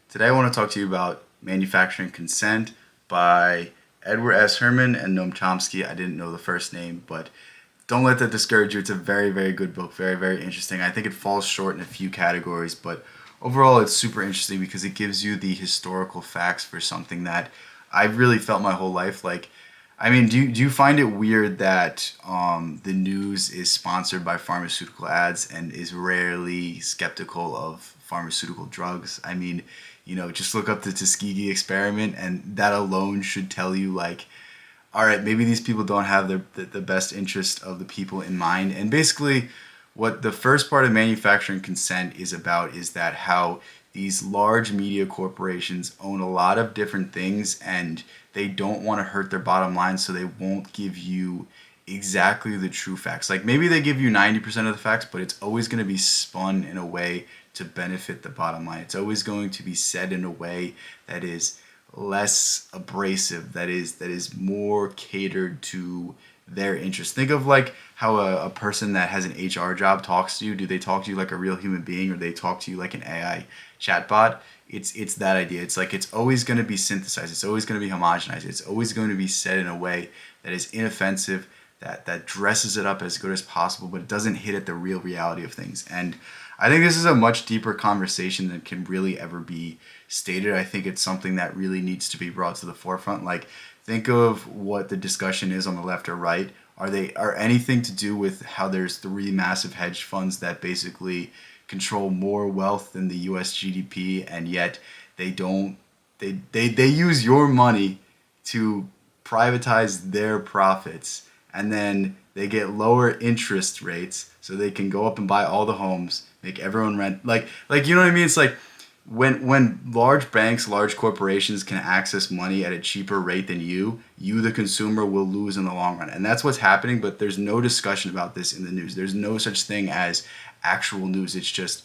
Today I want to talk to you about Manufacturing Consent by Edward S. Herman and Noam Chomsky. I didn't know the first name, but don't let that discourage you. It's a very, very good book, very, very interesting. I think it falls short in a few categories, but overall it's super interesting because it gives you the historical facts for something that I've really felt my whole life. Do you find it weird that the news is sponsored by pharmaceutical ads and is rarely skeptical of pharmaceutical drugs? Just look up the Tuskegee experiment, and that alone should tell you, like, all right, maybe these people don't have the best interest of the people in mind. And basically, what the first part of manufacturing consent is about is that how these large media corporations own a lot of different things and they don't want to hurt their bottom line, so they won't give you exactly the true facts. Like maybe they give you 90% of the facts, but it's always going to be spun in a way to benefit the bottom line. It's always going to be said in a way that is less abrasive, that is more catered to their interests. Think of like how a person that has an HR job talks to you. Do they talk to you like a real human being, or they talk to you like an AI chatbot? It's that idea. It's like it's always going to be synthesized. It's always going to be homogenized. It's always going to be said in a way that is inoffensive, that dresses it up as good as possible, but it doesn't hit at the real reality of things. And I think this is a much deeper conversation than can really ever be stated. I think it's something that really needs to be brought to the forefront. Like, think of what the discussion is on the left or right. Are anything to do with how there's three massive hedge funds that basically control more wealth than the U.S. GDP, and yet they don't they use your money to privatize their profits, and then they get lower interest rates so they can go up and buy all the homes, make everyone rent, like you know what I mean? It's like when large banks, large corporations can access money at a cheaper rate than you the consumer will lose in the long run. And that's what's happening, but there's no discussion about this in the news. There's no such thing as actual news. It's just,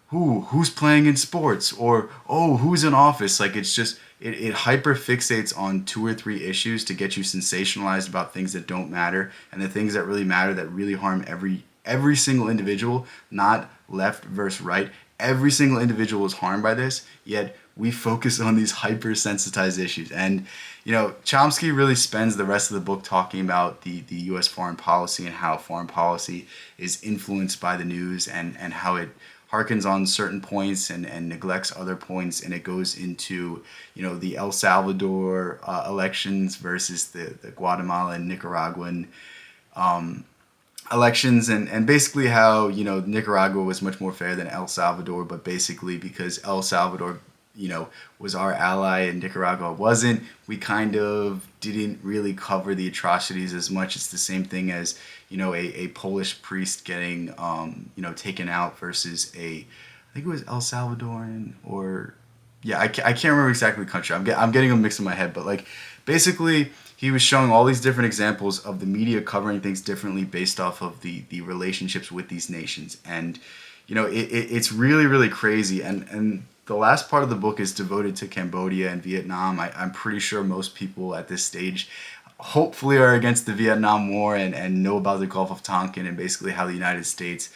who's playing in sports, or who's in office. Like, it's just it hyper fixates on two or three issues to get you sensationalized about things that don't matter, and the things that really matter, that really harm every single individual, not left versus right. Every single individual is harmed by this, yet we focus on these hypersensitized issues. And, Chomsky really spends the rest of the book talking about the U.S. foreign policy and how foreign policy is influenced by the news, and how it harkens on certain points and neglects other points. And it goes into, the El Salvador elections versus the Guatemala and Nicaraguan elections, and basically how Nicaragua was much more fair than El Salvador, but basically because El Salvador was our ally and Nicaragua wasn't, we kind of didn't really cover the atrocities as much. It's the same thing as a Polish priest getting taken out versus I think it was El Salvadoran, or yeah, I can't remember exactly the country. I'm getting them mixed in my head, but like basically he was showing all these different examples of the media covering things differently based off of the relationships with these nations. And it's really, really crazy. And the last part of the book is devoted to Cambodia and Vietnam. I'm pretty sure most people at this stage hopefully are against the Vietnam War, and know about the Gulf of Tonkin, and basically how the United States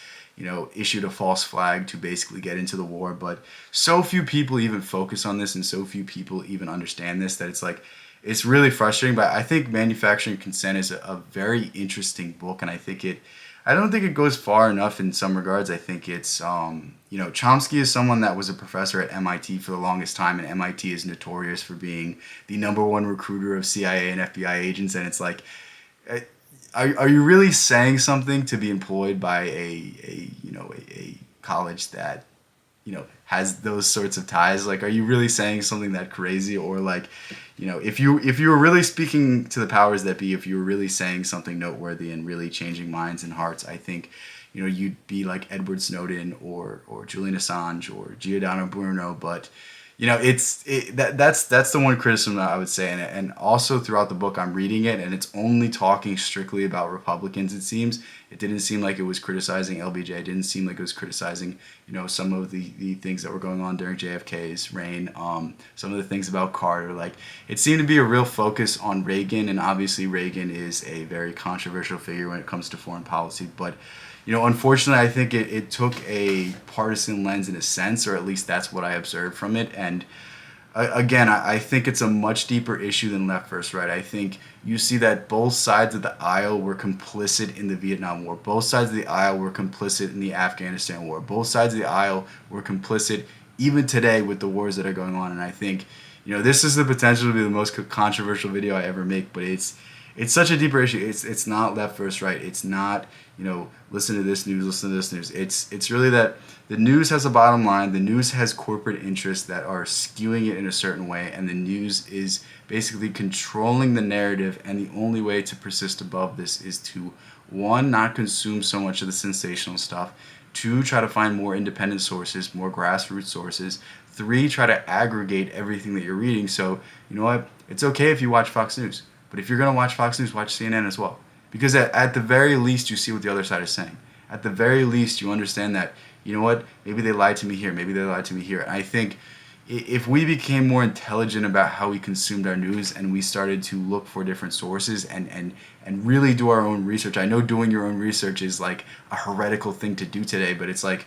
issued a false flag to basically get into the war. But so few people even focus on this, and so few people even understand this, that it's like, it's really frustrating. But I think Manufacturing Consent is a very interesting book, and I don't think it goes far enough in some regards. I think it's, Chomsky is someone that was a professor at MIT for the longest time, and MIT is notorious for being the number one recruiter of CIA and FBI agents. And it's like, are you really saying something to be employed by a college that has those sorts of ties? Like, are you really saying something that crazy? Or like, if you were really speaking to the powers that be, if you were really saying something noteworthy and really changing minds and hearts, I think you'd be like Edward Snowden, or Julian Assange, or Giordano Bruno. But that's the one criticism that I would say. And also throughout the book, I'm reading it, and it's only talking strictly about Republicans. It seems it didn't seem like it was criticizing LBJ. It didn't seem like it was criticizing some of the things that were going on during JFK's reign. Some of the things about Carter. Like, it seemed to be a real focus on Reagan, and obviously Reagan is a very controversial figure when it comes to foreign policy. But unfortunately, I think it took a partisan lens in a sense, or at least that's what I observed from it. And again, I think it's a much deeper issue than left versus right. I think you see that both sides of the aisle were complicit in the Vietnam War. Both sides of the aisle were complicit in the Afghanistan War. Both sides of the aisle were complicit even today with the wars that are going on. And I think, this is the potential to be the most controversial video I ever make, but it's such a deeper issue. It's not left versus right. It's not, listen to this news, listen to this news. It's really that the news has a bottom line. The news has corporate interests that are skewing it in a certain way, and the news is basically controlling the narrative. And the only way to persist above this is to, one, not consume so much of the sensational stuff. Two, try to find more independent sources, more grassroots sources. Three, try to aggregate everything that you're reading. So, you know what? It's okay if you watch Fox News. But if you're going to watch Fox News, watch CNN as well. Because at the very least, you see what the other side is saying. At the very least, you understand that, you know what, maybe they lied to me here, maybe they lied to me here. And I think if we became more intelligent about how we consumed our news and we started to look for different sources and really do our own research. I know doing your own research is like a heretical thing to do today, but it's like,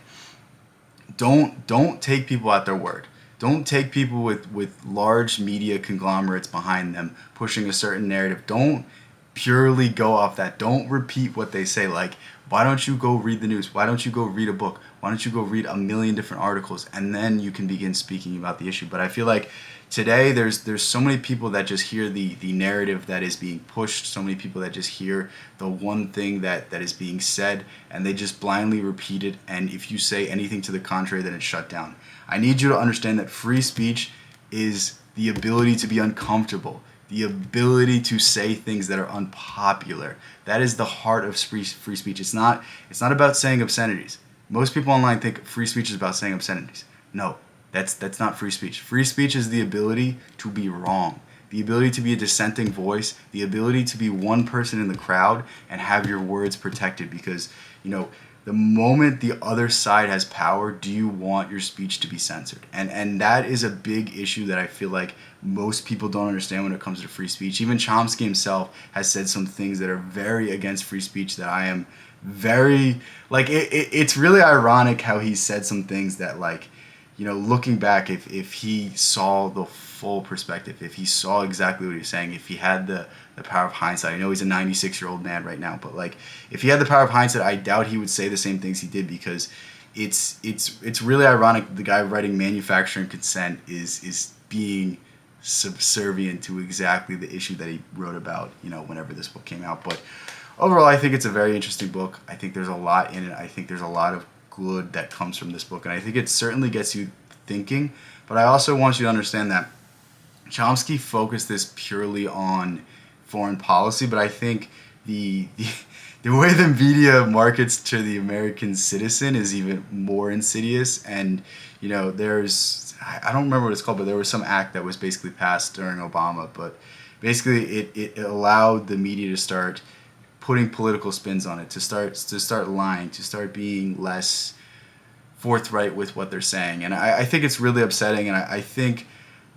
don't take people at their word. Don't take people with large media conglomerates behind them pushing a certain narrative. Don't purely go off that. Don't repeat what they say. Like, why don't you go read the news? Why don't you go read a book? Why don't you go read a million different articles, and then you can begin speaking about the issue? But I feel like today there's so many people that just hear the narrative that is being pushed, so many people that just hear the one thing that is being said, and they just blindly repeat it, and if you say anything to the contrary, then it's shut down. I need you to understand that free speech is the ability to be uncomfortable, the ability to say things that are unpopular. That is the heart of free speech. It's not about saying obscenities. Most people online think free speech is about saying obscenities. No, that's not free speech. Free speech is the ability to be wrong, the ability to be a dissenting voice, the ability to be one person in the crowd and have your words protected. Because, the moment the other side has power, do you want your speech to be censored? And that is a big issue that I feel like most people don't understand when it comes to free speech. Even Chomsky himself has said some things that are very against free speech that I am very, like, it's really ironic how he said some things that, like, looking back, if he saw the full perspective, if he saw exactly what he was saying, if he had the power of hindsight. I know he's a 96-year-old man right now, but like, if he had the power of hindsight, I doubt he would say the same things he did, because it's really ironic. The guy writing Manufacturing Consent is being subservient to exactly the issue that he wrote about, whenever this book came out. But overall, I think it's a very interesting book. I think there's a lot in it. I think there's a lot of good that comes from this book, and I think it certainly gets you thinking. But I also want you to understand that Chomsky focused this purely on foreign policy, but I think the way the media markets to the American citizen is even more insidious. And there's, I don't remember what it's called, but there was some act that was basically passed during Obama, but basically it allowed the media to start putting political spins on it, to start lying, to start being less forthright with what they're saying. And I think it's really upsetting, and I think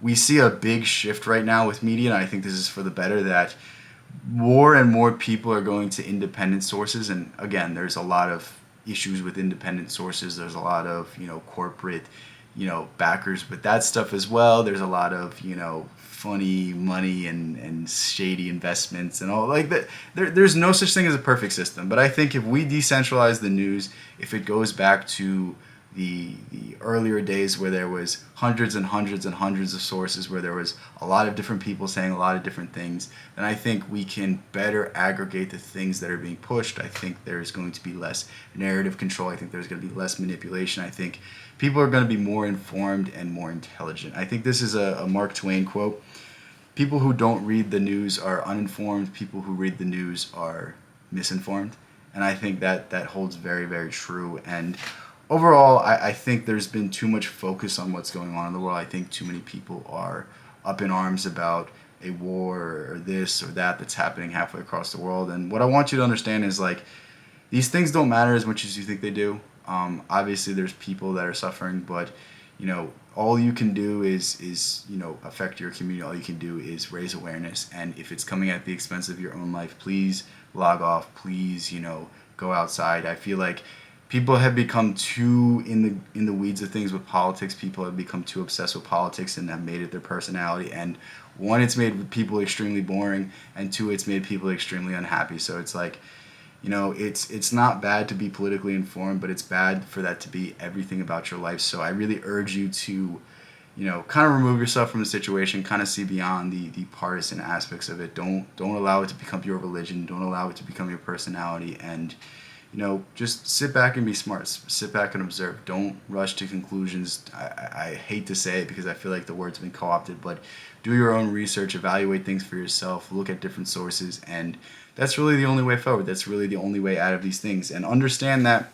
we see a big shift right now with media, and I think this is for the better, that more and more people are going to independent sources. And again, there's a lot of issues with independent sources. There's a lot of, corporate, backers with that stuff as well. There's a lot of, funny money and shady investments and all like that. There's no such thing as a perfect system. But I think if we decentralize the news, if it goes back to the earlier days where there was hundreds and hundreds and hundreds of sources, where there was a lot of different people saying a lot of different things, then I think we can better aggregate the things that are being pushed. I think there's going to be less narrative control. I think there's going to be less manipulation. I think people are going to be more informed and more intelligent. I think this is a Mark Twain quote. People who don't read the news are uninformed. People who read the news are misinformed. And I think that holds very, very true. And overall, I think there's been too much focus on what's going on in the world. I think too many people are up in arms about a war or this or that that's happening halfway across the world. And what I want you to understand is, like, these things don't matter as much as you think they do. Obviously, there's people that are suffering, but all you can do is affect your community. All you can do is raise awareness. And if it's coming at the expense of your own life, please log off. Please, go outside. I feel like people have become too in the weeds of things with politics. People have become too obsessed with politics and have made it their personality. And one, it's made people extremely boring, and two, it's made people extremely unhappy. So it's like, it's not bad to be politically informed, but it's bad for that to be everything about your life. So I really urge you to, kind of remove yourself from the situation, kind of see beyond the partisan aspects of it. Don't allow it to become your religion. Don't allow it to become your personality. And just sit back and be smart. Sit back and observe. Don't rush to conclusions. I hate to say it because I feel like the word's been co-opted, but do your own research, evaluate things for yourself, look at different sources, and that's really the only way forward. That's really the only way out of these things. And understand that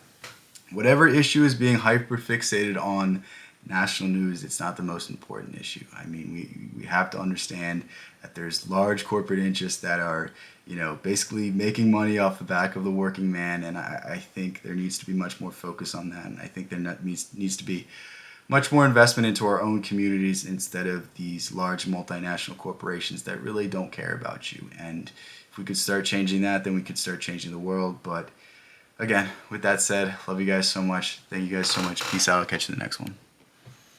whatever issue is being hyper fixated on national news, it's not the most important issue. I mean, we have to understand that there's large corporate interests that are, basically making money off the back of the working man, and I think there needs to be much more focus on that, and I think there needs to be much more investment into our own communities instead of these large multinational corporations that really don't care about you. And if we could start changing that, then we could start changing the world. But again, with that said, love you guys so much. Thank you guys so much. Peace out. I'll catch you in the next one.